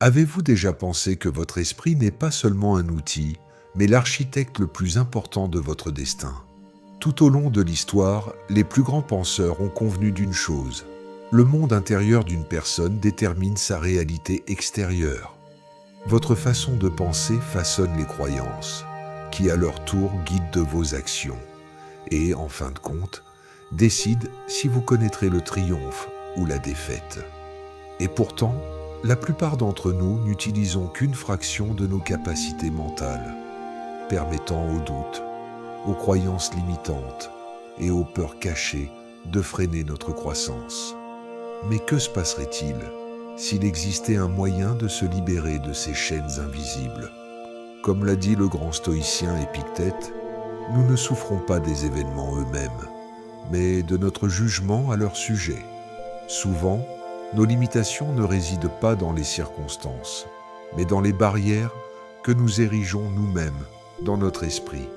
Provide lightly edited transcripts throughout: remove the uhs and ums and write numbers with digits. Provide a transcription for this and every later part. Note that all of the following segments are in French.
Avez-vous déjà pensé que votre esprit n'est pas seulement un outil, mais l'architecte le plus important de votre destin? Tout au long de l'histoire, les plus grands penseurs ont convenu d'une chose. Le monde intérieur d'une personne détermine sa réalité extérieure. Votre façon de penser façonne les croyances, qui à leur tour guident de vos actions, et, en fin de compte, décident si vous connaîtrez le triomphe ou la défaite. Et pourtant, la plupart d'entre nous n'utilisons qu'une fraction de nos capacités mentales, permettant aux doutes, aux croyances limitantes et aux peurs cachées de freiner notre croissance. Mais que se passerait-il s'il existait un moyen de se libérer de ces chaînes invisibles? Comme l'a dit le grand stoïcien Épictète, nous ne souffrons pas des événements eux-mêmes, mais de notre jugement à leur sujet. Souvent, nos limitations ne résident pas dans les circonstances, mais dans les barrières que nous érigeons nous-mêmes dans notre esprit.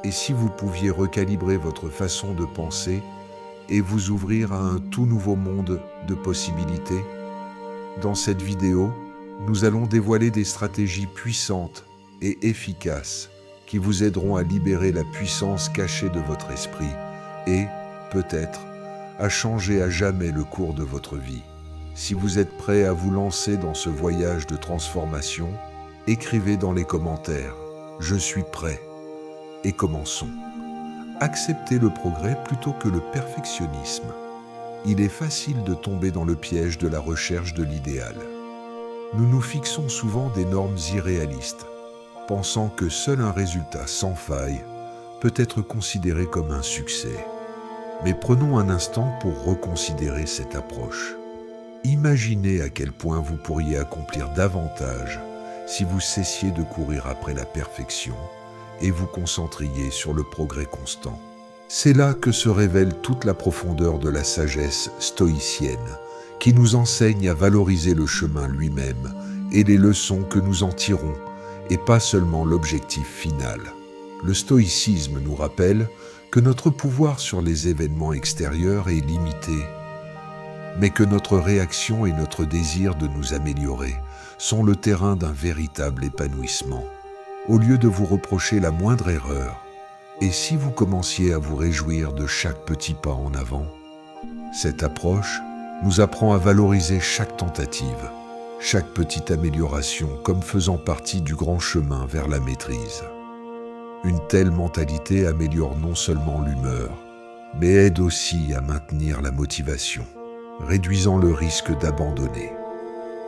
Et si vous pouviez recalibrer votre façon de penser et vous ouvrir à un tout nouveau monde de possibilités? Dans cette vidéo, nous allons dévoiler des stratégies puissantes et efficaces qui vous aideront à libérer la puissance cachée de votre esprit et, peut-être, à changer à jamais le cours de votre vie. Si vous êtes prêt à vous lancer dans ce voyage de transformation, écrivez dans les commentaires « Je suis prêt » et commençons. Acceptez le progrès plutôt que le perfectionnisme. Il est facile de tomber dans le piège de la recherche de l'idéal. Nous nous fixons souvent des normes irréalistes, pensant que seul un résultat sans faille peut être considéré comme un succès. Mais prenons un instant pour reconsidérer cette approche. Imaginez à quel point vous pourriez accomplir davantage si vous cessiez de courir après la perfection et vous concentriez sur le progrès constant. C'est là que se révèle toute la profondeur de la sagesse stoïcienne, qui nous enseigne à valoriser le chemin lui-même et les leçons que nous en tirons, et pas seulement l'objectif final. Le stoïcisme nous rappelle que notre pouvoir sur les événements extérieurs est limité, mais que notre réaction et notre désir de nous améliorer sont le terrain d'un véritable épanouissement. Au lieu de vous reprocher la moindre erreur, et si vous commenciez à vous réjouir de chaque petit pas en avant? Cette approche nous apprend à valoriser chaque tentative, chaque petite amélioration comme faisant partie du grand chemin vers la maîtrise. Une telle mentalité améliore non seulement l'humeur, mais aide aussi à maintenir la motivation, réduisant le risque d'abandonner.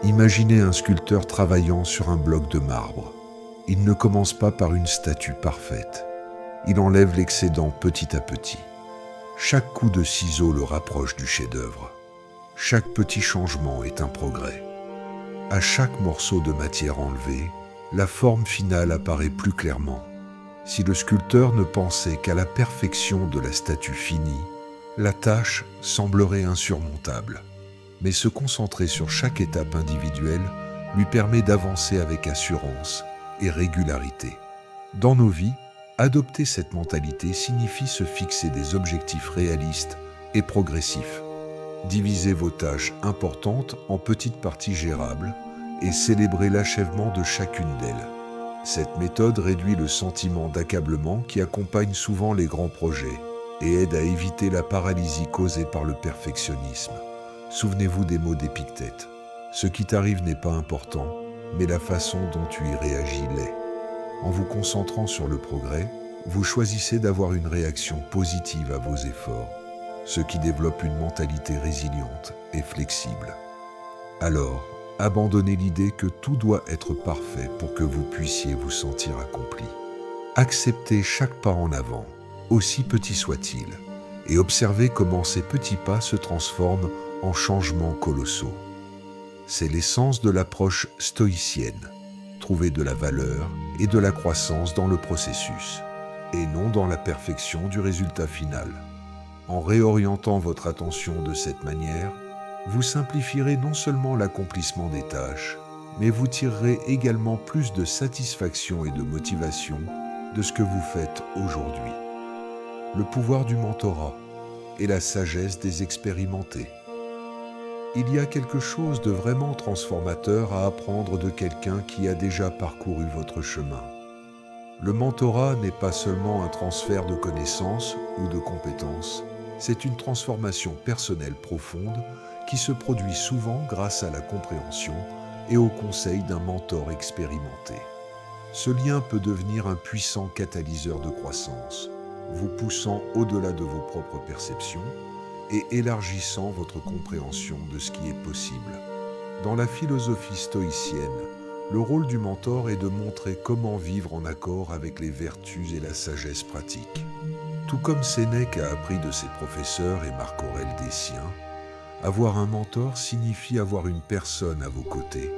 Imaginez un sculpteur travaillant sur un bloc de marbre. Il ne commence pas par une statue parfaite. Il enlève l'excédent petit à petit. Chaque coup de ciseau le rapproche du chef-d'œuvre. Chaque petit changement est un progrès. À chaque morceau de matière enlevé, la forme finale apparaît plus clairement. Si le sculpteur ne pensait qu'à la perfection de la statue finie, la tâche semblerait insurmontable. Mais se concentrer sur chaque étape individuelle lui permet d'avancer avec assurance et régularité. Dans nos vies, adopter cette mentalité signifie se fixer des objectifs réalistes et progressifs. Divisez vos tâches importantes en petites parties gérables et célébrez l'achèvement de chacune d'elles. Cette méthode réduit le sentiment d'accablement qui accompagne souvent les grands projets et aide à éviter la paralysie causée par le perfectionnisme. Souvenez-vous des mots d'Épictète. Ce qui t'arrive n'est pas important, mais la façon dont tu y réagis l'est. En vous concentrant sur le progrès, vous choisissez d'avoir une réaction positive à vos efforts, ce qui développe une mentalité résiliente et flexible. Alors, abandonnez l'idée que tout doit être parfait pour que vous puissiez vous sentir accompli. Acceptez chaque pas en avant, aussi petit soit-il, et observez comment ces petits pas se transforment en changements colossaux. C'est l'essence de l'approche stoïcienne. Trouver de la valeur et de la croissance dans le processus, et non dans la perfection du résultat final. En réorientant votre attention de cette manière, vous simplifierez non seulement l'accomplissement des tâches, mais vous tirerez également plus de satisfaction et de motivation de ce que vous faites aujourd'hui. Le pouvoir du mentorat et la sagesse des expérimentés. Il y a quelque chose de vraiment transformateur à apprendre de quelqu'un qui a déjà parcouru votre chemin. Le mentorat n'est pas seulement un transfert de connaissances ou de compétences, c'est une transformation personnelle profonde qui se produit souvent grâce à la compréhension et au conseil d'un mentor expérimenté. Ce lien peut devenir un puissant catalyseur de croissance, vous poussant au-delà de vos propres perceptions et élargissant votre compréhension de ce qui est possible. Dans la philosophie stoïcienne, le rôle du mentor est de montrer comment vivre en accord avec les vertus et la sagesse pratique. Tout comme Sénèque a appris de ses professeurs et Marc Aurèle des siens, avoir un mentor signifie avoir une personne à vos côtés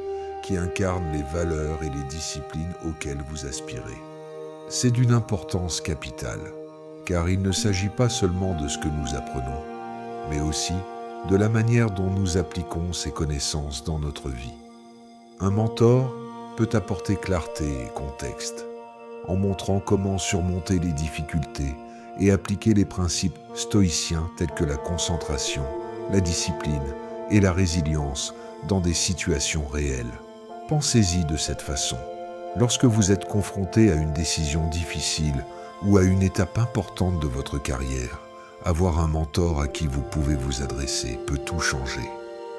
qui incarne les valeurs et les disciplines auxquelles vous aspirez. C'est d'une importance capitale, car il ne s'agit pas seulement de ce que nous apprenons, mais aussi de la manière dont nous appliquons ces connaissances dans notre vie. Un mentor peut apporter clarté et contexte, en montrant comment surmonter les difficultés et appliquer les principes stoïciens tels que la concentration, la discipline et la résilience dans des situations réelles. Pensez-y de cette façon. Lorsque vous êtes confronté à une décision difficile ou à une étape importante de votre carrière, avoir un mentor à qui vous pouvez vous adresser peut tout changer.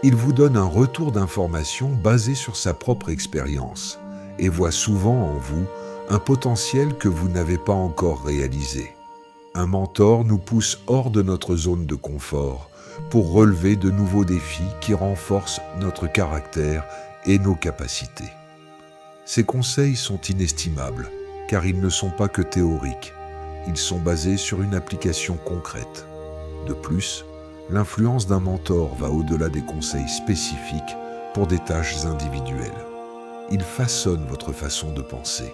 Il vous donne un retour d'information basé sur sa propre expérience et voit souvent en vous un potentiel que vous n'avez pas encore réalisé. Un mentor nous pousse hors de notre zone de confort pour relever de nouveaux défis qui renforcent notre caractère et nos capacités. Ces conseils sont inestimables car ils ne sont pas que théoriques, ils sont basés sur une application concrète. De plus, l'influence d'un mentor va au-delà des conseils spécifiques pour des tâches individuelles. Il façonne votre façon de penser,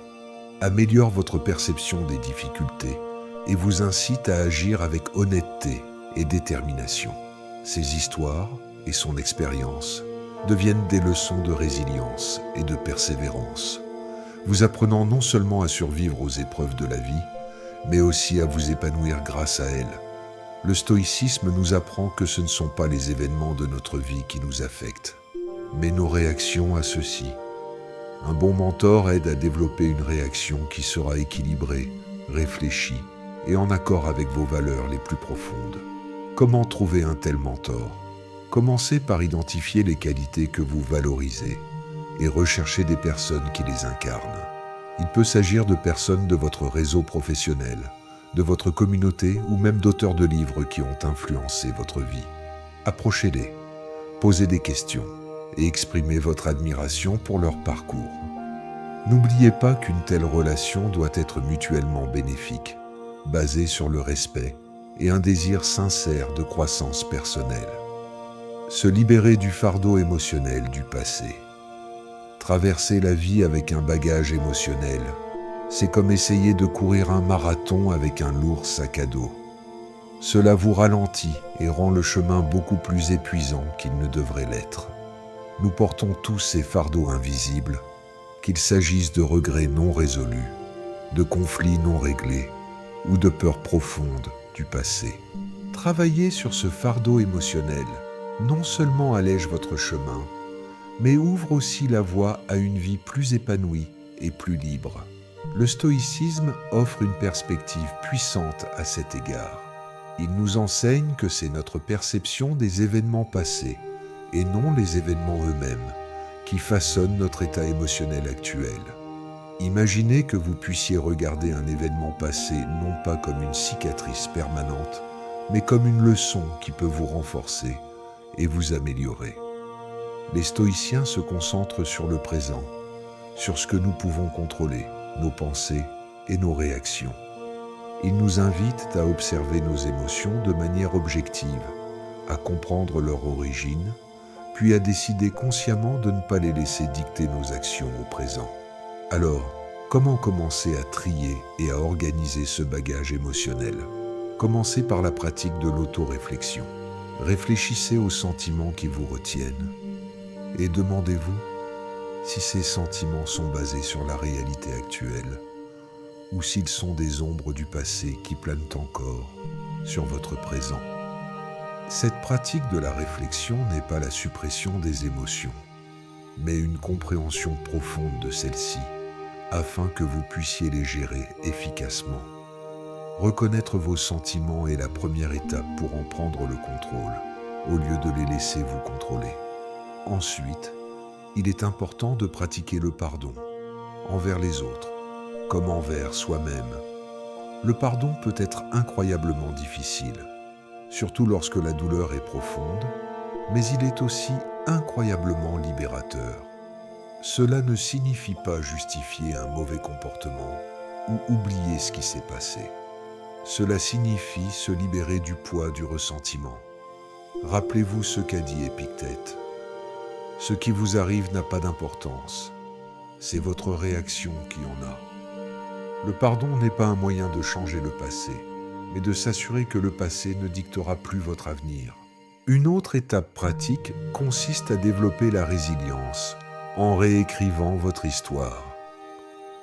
améliore votre perception des difficultés et vous incite à agir avec honnêteté et détermination. Ces histoires et son expérience deviennent des leçons de résilience et de persévérance, vous apprenant non seulement à survivre aux épreuves de la vie, mais aussi à vous épanouir grâce à elles. Le stoïcisme nous apprend que ce ne sont pas les événements de notre vie qui nous affectent, mais nos réactions à ceux-ci. Un bon mentor aide à développer une réaction qui sera équilibrée, réfléchie et en accord avec vos valeurs les plus profondes. Comment trouver un tel mentor ? Commencez par identifier les qualités que vous valorisez et recherchez des personnes qui les incarnent. Il peut s'agir de personnes de votre réseau professionnel, de votre communauté ou même d'auteurs de livres qui ont influencé votre vie. Approchez-les, posez des questions et exprimez votre admiration pour leur parcours. N'oubliez pas qu'une telle relation doit être mutuellement bénéfique, basée sur le respect et un désir sincère de croissance personnelle. Se libérer du fardeau émotionnel du passé. Traverser la vie avec un bagage émotionnel, c'est comme essayer de courir un marathon avec un lourd sac à dos. Cela vous ralentit et rend le chemin beaucoup plus épuisant qu'il ne devrait l'être. Nous portons tous ces fardeaux invisibles, qu'il s'agisse de regrets non résolus, de conflits non réglés ou de peurs profondes du passé. Travailler sur ce fardeau émotionnel non seulement allège votre chemin, mais ouvre aussi la voie à une vie plus épanouie et plus libre. Le stoïcisme offre une perspective puissante à cet égard. Il nous enseigne que c'est notre perception des événements passés, et non les événements eux-mêmes, qui façonnent notre état émotionnel actuel. Imaginez que vous puissiez regarder un événement passé non pas comme une cicatrice permanente, mais comme une leçon qui peut vous renforcer et vous améliorer. Les stoïciens se concentrent sur le présent, sur ce que nous pouvons contrôler, nos pensées et nos réactions. Ils nous invitent à observer nos émotions de manière objective, à comprendre leur origine, puis à décider consciemment de ne pas les laisser dicter nos actions au présent. Alors, comment commencer à trier et à organiser ce bagage émotionnel ? Commencez par la pratique de l'autoréflexion. Réfléchissez aux sentiments qui vous retiennent et demandez-vous si ces sentiments sont basés sur la réalité actuelle ou s'ils sont des ombres du passé qui planent encore sur votre présent. Cette pratique de la réflexion n'est pas la suppression des émotions, mais une compréhension profonde de celles-ci, afin que vous puissiez les gérer efficacement. Reconnaître vos sentiments est la première étape pour en prendre le contrôle, au lieu de les laisser vous contrôler. Ensuite, il est important de pratiquer le pardon, envers les autres, comme envers soi-même. Le pardon peut être incroyablement difficile, surtout lorsque la douleur est profonde, mais il est aussi incroyablement libérateur. Cela ne signifie pas justifier un mauvais comportement ou oublier ce qui s'est passé. Cela signifie se libérer du poids du ressentiment. Rappelez-vous ce qu'a dit Épictète. Ce qui vous arrive n'a pas d'importance. C'est votre réaction qui en a. Le pardon n'est pas un moyen de changer le passé, mais de s'assurer que le passé ne dictera plus votre avenir. Une autre étape pratique consiste à développer la résilience en réécrivant votre histoire.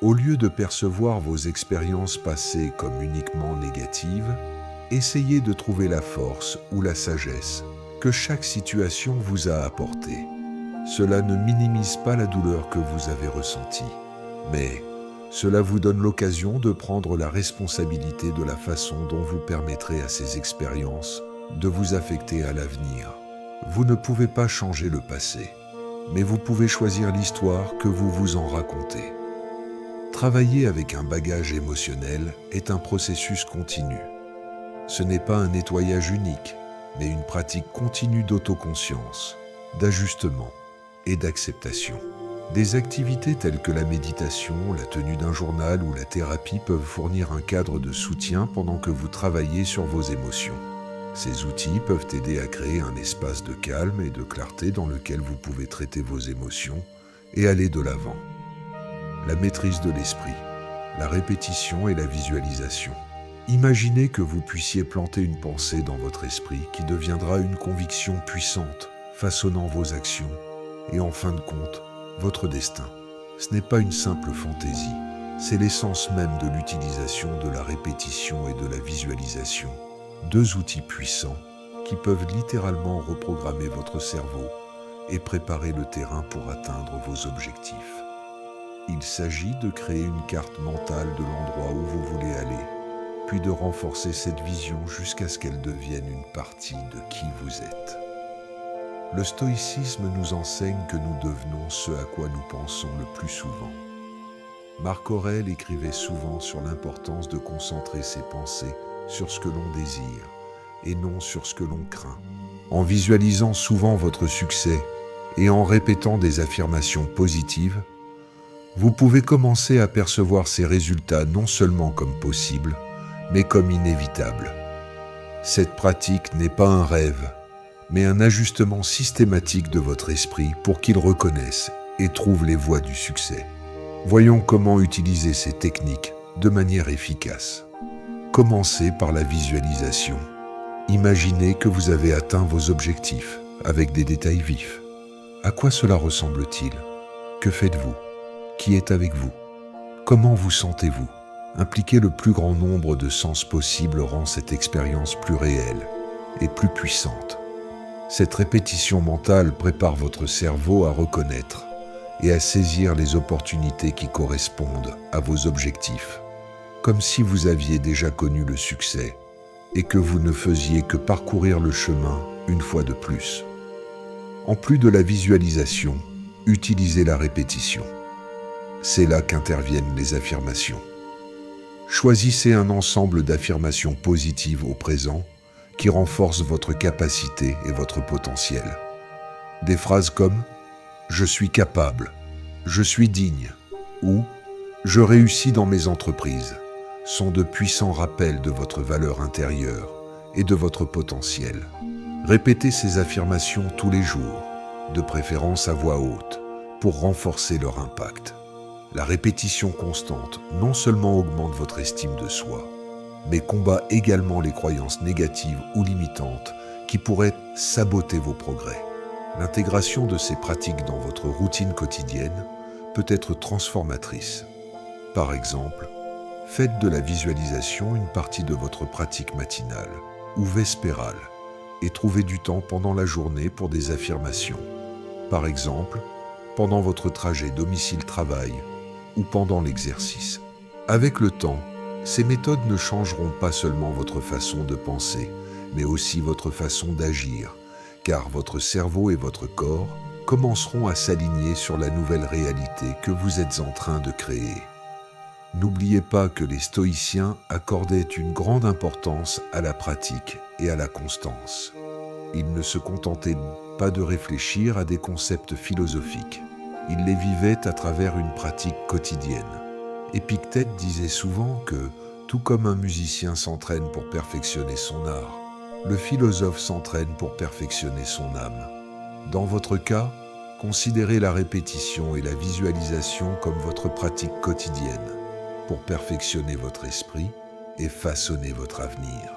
Au lieu de percevoir vos expériences passées comme uniquement négatives, essayez de trouver la force ou la sagesse que chaque situation vous a apportée. Cela ne minimise pas la douleur que vous avez ressentie, mais cela vous donne l'occasion de prendre la responsabilité de la façon dont vous permettrez à ces expériences de vous affecter à l'avenir. Vous ne pouvez pas changer le passé, mais vous pouvez choisir l'histoire que vous vous en racontez. Travailler avec un bagage émotionnel est un processus continu. Ce n'est pas un nettoyage unique, mais une pratique continue d'autoconscience, d'ajustement et d'acceptation. Des activités telles que la méditation, la tenue d'un journal ou la thérapie peuvent fournir un cadre de soutien pendant que vous travaillez sur vos émotions. Ces outils peuvent aider à créer un espace de calme et de clarté dans lequel vous pouvez traiter vos émotions et aller de l'avant. La maîtrise de l'esprit, la répétition et la visualisation. Imaginez que vous puissiez planter une pensée dans votre esprit qui deviendra une conviction puissante, façonnant vos actions et en fin de compte, votre destin. Ce n'est pas une simple fantaisie, c'est l'essence même de l'utilisation de la répétition et de la visualisation. Deux outils puissants qui peuvent littéralement reprogrammer votre cerveau et préparer le terrain pour atteindre vos objectifs. Il s'agit de créer une carte mentale de l'endroit où vous voulez aller, puis de renforcer cette vision jusqu'à ce qu'elle devienne une partie de qui vous êtes. Le stoïcisme nous enseigne que nous devenons ce à quoi nous pensons le plus souvent. Marc Aurèle écrivait souvent sur l'importance de concentrer ses pensées sur ce que l'on désire et non sur ce que l'on craint. En visualisant souvent votre succès et en répétant des affirmations positives, vous pouvez commencer à percevoir ces résultats non seulement comme possibles, mais comme inévitables. Cette pratique n'est pas un rêve, mais un ajustement systématique de votre esprit pour qu'il reconnaisse et trouve les voies du succès. Voyons comment utiliser ces techniques de manière efficace. Commencez par la visualisation. Imaginez que vous avez atteint vos objectifs avec des détails vifs. À quoi cela ressemble-t-il? Que faites-vous? Qui est avec vous? Comment vous sentez-vous? Impliquer le plus grand nombre de sens possible rend cette expérience plus réelle et plus puissante. Cette répétition mentale prépare votre cerveau à reconnaître et à saisir les opportunités qui correspondent à vos objectifs, comme si vous aviez déjà connu le succès et que vous ne faisiez que parcourir le chemin une fois de plus. En plus de la visualisation, utilisez la répétition. C'est là qu'interviennent les affirmations. Choisissez un ensemble d'affirmations positives au présent qui renforcent votre capacité et votre potentiel. Des phrases comme « Je suis capable »,« Je suis digne » ou « Je réussis dans mes entreprises » sont de puissants rappels de votre valeur intérieure et de votre potentiel. Répétez ces affirmations tous les jours, de préférence à voix haute, pour renforcer leur impact. La répétition constante non seulement augmente votre estime de soi, mais combat également les croyances négatives ou limitantes qui pourraient saboter vos progrès. L'intégration de ces pratiques dans votre routine quotidienne peut être transformatrice. Par exemple, faites de la visualisation une partie de votre pratique matinale ou vespérale, et trouvez du temps pendant la journée pour des affirmations. Par exemple, pendant votre trajet domicile-travail ou pendant l'exercice. Avec le temps, ces méthodes ne changeront pas seulement votre façon de penser, mais aussi votre façon d'agir, car votre cerveau et votre corps commenceront à s'aligner sur la nouvelle réalité que vous êtes en train de créer. N'oubliez pas que les stoïciens accordaient une grande importance à la pratique et à la constance. Ils ne se contentaient pas de réfléchir à des concepts philosophiques. Ils les vivaient à travers une pratique quotidienne. Épictète disait souvent que, tout comme un musicien s'entraîne pour perfectionner son art, le philosophe s'entraîne pour perfectionner son âme. Dans votre cas, considérez la répétition et la visualisation comme votre pratique quotidienne pour perfectionner votre esprit et façonner votre avenir.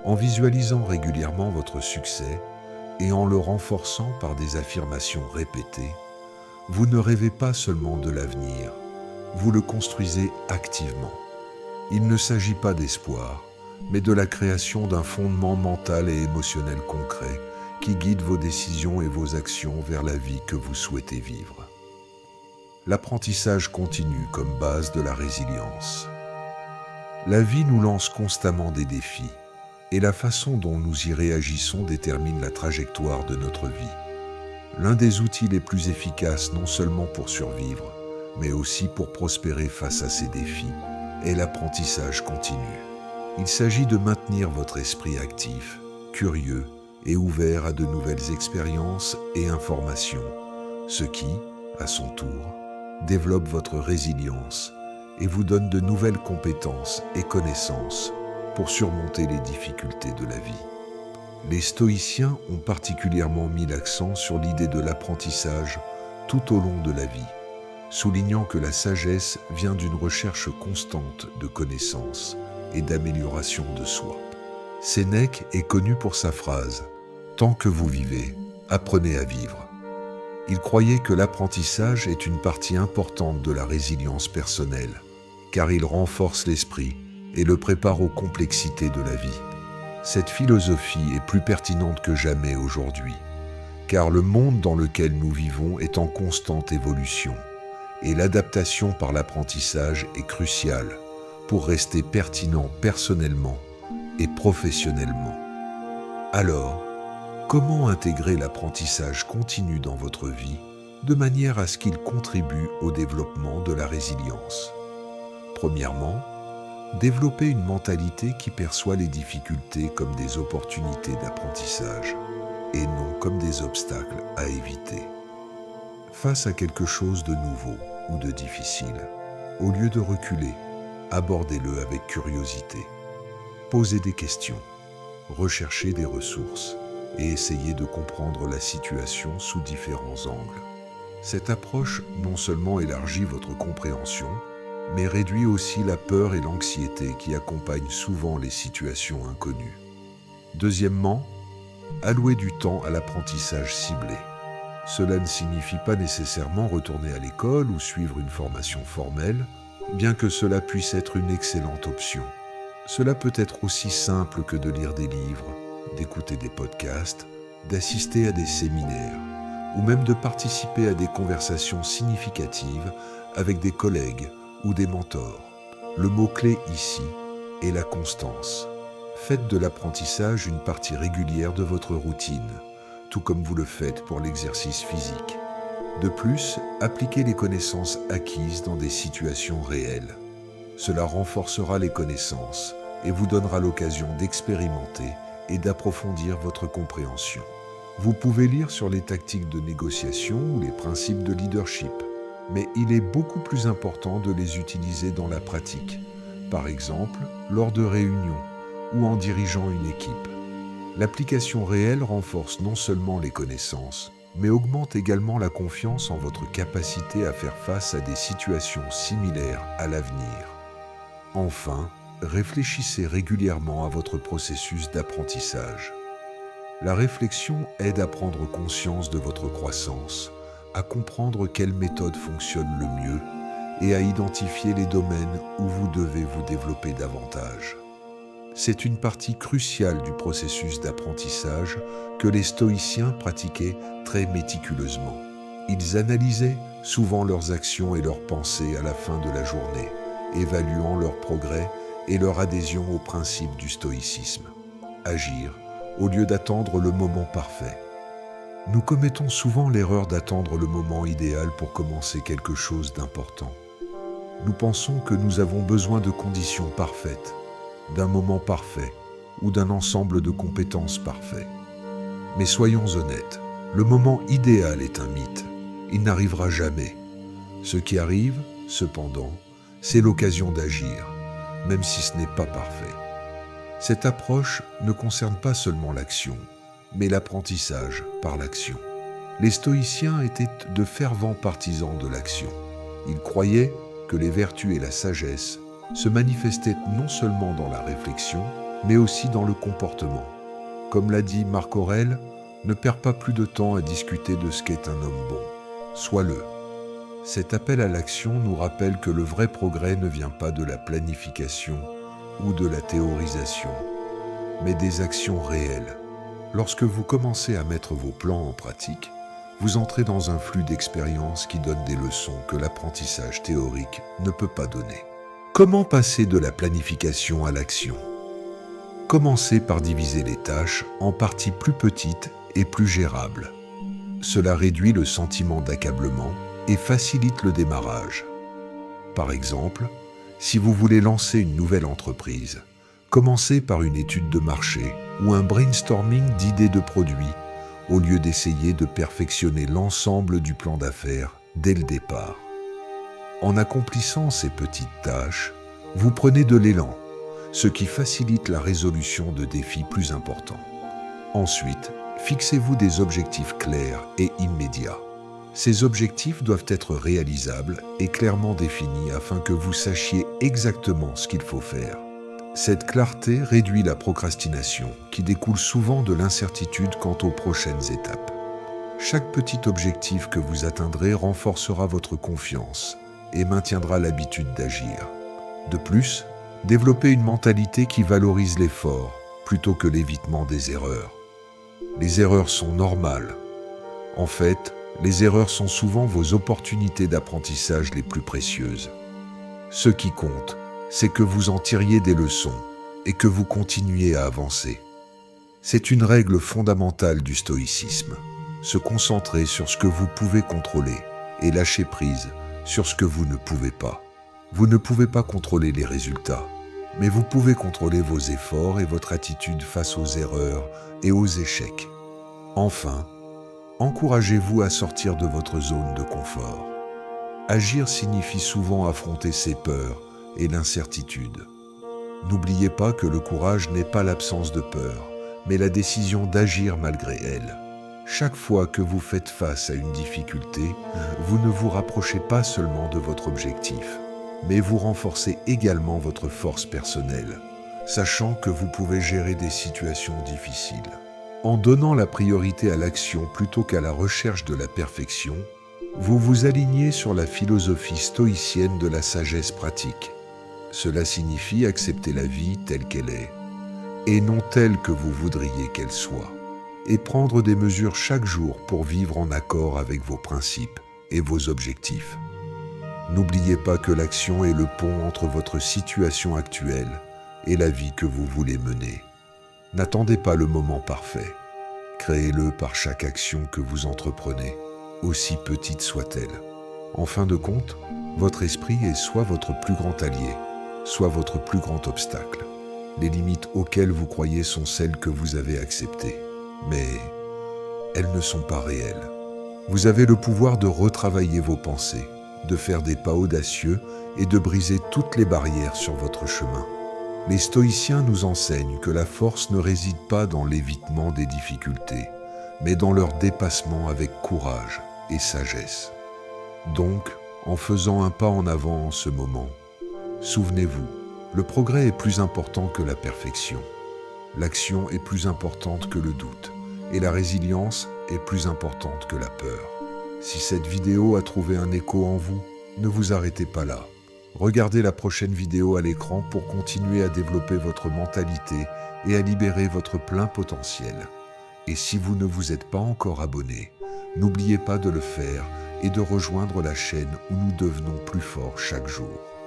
En visualisant régulièrement votre succès et en le renforçant par des affirmations répétées, vous ne rêvez pas seulement de l'avenir, vous le construisez activement. Il ne s'agit pas d'espoir, mais de la création d'un fondement mental et émotionnel concret qui guide vos décisions et vos actions vers la vie que vous souhaitez vivre. L'apprentissage continue comme base de la résilience. La vie nous lance constamment des défis, et la façon dont nous y réagissons détermine la trajectoire de notre vie. L'un des outils les plus efficaces non seulement pour survivre, mais aussi pour prospérer face à ces défis, est l'apprentissage continu. Il s'agit de maintenir votre esprit actif, curieux et ouvert à de nouvelles expériences et informations, ce qui, à son tour, développe votre résilience et vous donne de nouvelles compétences et connaissances pour surmonter les difficultés de la vie. Les stoïciens ont particulièrement mis l'accent sur l'idée de l'apprentissage tout au long de la vie, soulignant que la sagesse vient d'une recherche constante de connaissances et d'amélioration de soi. Sénèque est connu pour sa phrase « Tant que vous vivez, apprenez à vivre ». Il croyait que l'apprentissage est une partie importante de la résilience personnelle, car il renforce l'esprit et le prépare aux complexités de la vie. Cette philosophie est plus pertinente que jamais aujourd'hui, car le monde dans lequel nous vivons est en constante évolution, et l'adaptation par l'apprentissage est cruciale pour rester pertinent personnellement et professionnellement. Alors, comment intégrer l'apprentissage continu dans votre vie de manière à ce qu'il contribue au développement de la résilience? Premièrement, développer une mentalité qui perçoit les difficultés comme des opportunités d'apprentissage et non comme des obstacles à éviter. Face à quelque chose de nouveau ou de difficile, au lieu de reculer, abordez-le avec curiosité. Posez des questions, recherchez des ressources et essayez de comprendre la situation sous différents angles. Cette approche non seulement élargit votre compréhension, mais réduit aussi la peur et l'anxiété qui accompagnent souvent les situations inconnues. Deuxièmement, allouez du temps à l'apprentissage ciblé. Cela ne signifie pas nécessairement retourner à l'école ou suivre une formation formelle, bien que cela puisse être une excellente option. Cela peut être aussi simple que de lire des livres, d'écouter des podcasts, d'assister à des séminaires, ou même de participer à des conversations significatives avec des collègues ou des mentors. Le mot-clé ici est la constance. Faites de l'apprentissage une partie régulière de votre routine, tout comme vous le faites pour l'exercice physique. De plus, appliquez les connaissances acquises dans des situations réelles. Cela renforcera les connaissances et vous donnera l'occasion d'expérimenter et d'approfondir votre compréhension. Vous pouvez lire sur les tactiques de négociation ou les principes de leadership, mais il est beaucoup plus important de les utiliser dans la pratique, par exemple lors de réunions ou en dirigeant une équipe. L'application réelle renforce non seulement les connaissances, mais augmente également la confiance en votre capacité à faire face à des situations similaires à l'avenir. Enfin, réfléchissez régulièrement à votre processus d'apprentissage. La réflexion aide à prendre conscience de votre croissance, à comprendre quelle méthode fonctionne le mieux et à identifier les domaines où vous devez vous développer davantage. C'est une partie cruciale du processus d'apprentissage que les stoïciens pratiquaient très méticuleusement. Ils analysaient souvent leurs actions et leurs pensées à la fin de la journée, évaluant leur progrès et leur adhésion au principe du stoïcisme. Agir au lieu d'attendre le moment parfait. Nous commettons souvent l'erreur d'attendre le moment idéal pour commencer quelque chose d'important. Nous pensons que nous avons besoin de conditions parfaites, d'un moment parfait ou d'un ensemble de compétences parfaits. Mais soyons honnêtes, le moment idéal est un mythe. Il n'arrivera jamais. Ce qui arrive, cependant, c'est l'occasion d'agir, même si ce n'est pas parfait. Cette approche ne concerne pas seulement l'action, mais l'apprentissage par l'action. Les stoïciens étaient de fervents partisans de l'action. Ils croyaient que les vertus et la sagesse se manifestaient non seulement dans la réflexion, mais aussi dans le comportement. Comme l'a dit Marc Aurèle, ne perds pas plus de temps à discuter de ce qu'est un homme bon. Sois-le. Cet appel à l'action nous rappelle que le vrai progrès ne vient pas de la planification ou de la théorisation, mais des actions réelles. Lorsque vous commencez à mettre vos plans en pratique, vous entrez dans un flux d'expériences qui donne des leçons que l'apprentissage théorique ne peut pas donner. Comment passer de la planification à l'action ? Commencez par diviser les tâches en parties plus petites et plus gérables. Cela réduit le sentiment d'accablement et facilite le démarrage. Par exemple, si vous voulez lancer une nouvelle entreprise, commencez par une étude de marché ou un brainstorming d'idées de produits au lieu d'essayer de perfectionner l'ensemble du plan d'affaires dès le départ. En accomplissant ces petites tâches, vous prenez de l'élan, ce qui facilite la résolution de défis plus importants. Ensuite, fixez-vous des objectifs clairs et immédiats. Ces objectifs doivent être réalisables et clairement définis afin que vous sachiez exactement ce qu'il faut faire. Cette clarté réduit la procrastination qui découle souvent de l'incertitude quant aux prochaines étapes. Chaque petit objectif que vous atteindrez renforcera votre confiance et maintiendra l'habitude d'agir. De plus, développez une mentalité qui valorise l'effort plutôt que l'évitement des erreurs. Les erreurs sont normales. En fait, les erreurs sont souvent vos opportunités d'apprentissage les plus précieuses. Ce qui compte, c'est que vous en tiriez des leçons et que vous continuiez à avancer. C'est une règle fondamentale du stoïcisme. Se concentrer sur ce que vous pouvez contrôler et lâcher prise sur ce que vous ne pouvez pas. Vous ne pouvez pas contrôler les résultats, mais vous pouvez contrôler vos efforts et votre attitude face aux erreurs et aux échecs. Enfin, encouragez-vous à sortir de votre zone de confort. Agir signifie souvent affronter ses peurs et l'incertitude. N'oubliez pas que le courage n'est pas l'absence de peur, mais la décision d'agir malgré elle. Chaque fois que vous faites face à une difficulté, vous ne vous rapprochez pas seulement de votre objectif, mais vous renforcez également votre force personnelle, sachant que vous pouvez gérer des situations difficiles. En donnant la priorité à l'action plutôt qu'à la recherche de la perfection, vous vous alignez sur la philosophie stoïcienne de la sagesse pratique. Cela signifie accepter la vie telle qu'elle est, et non telle que vous voudriez qu'elle soit, et prendre des mesures chaque jour pour vivre en accord avec vos principes et vos objectifs. N'oubliez pas que l'action est le pont entre votre situation actuelle et la vie que vous voulez mener. N'attendez pas le moment parfait. Créez-le par chaque action que vous entreprenez, aussi petite soit-elle. En fin de compte, votre esprit est soit votre plus grand allié, soit votre plus grand obstacle. Les limites auxquelles vous croyez sont celles que vous avez acceptées, mais elles ne sont pas réelles. Vous avez le pouvoir de retravailler vos pensées, de faire des pas audacieux et de briser toutes les barrières sur votre chemin. Les stoïciens nous enseignent que la force ne réside pas dans l'évitement des difficultés, mais dans leur dépassement avec courage et sagesse. Donc, en faisant un pas en avant en ce moment, souvenez-vous, le progrès est plus important que la perfection. L'action est plus importante que le doute, et la résilience est plus importante que la peur. Si cette vidéo a trouvé un écho en vous, ne vous arrêtez pas là. Regardez la prochaine vidéo à l'écran pour continuer à développer votre mentalité et à libérer votre plein potentiel. Et si vous ne vous êtes pas encore abonné, n'oubliez pas de le faire et de rejoindre la chaîne où nous devenons plus forts chaque jour.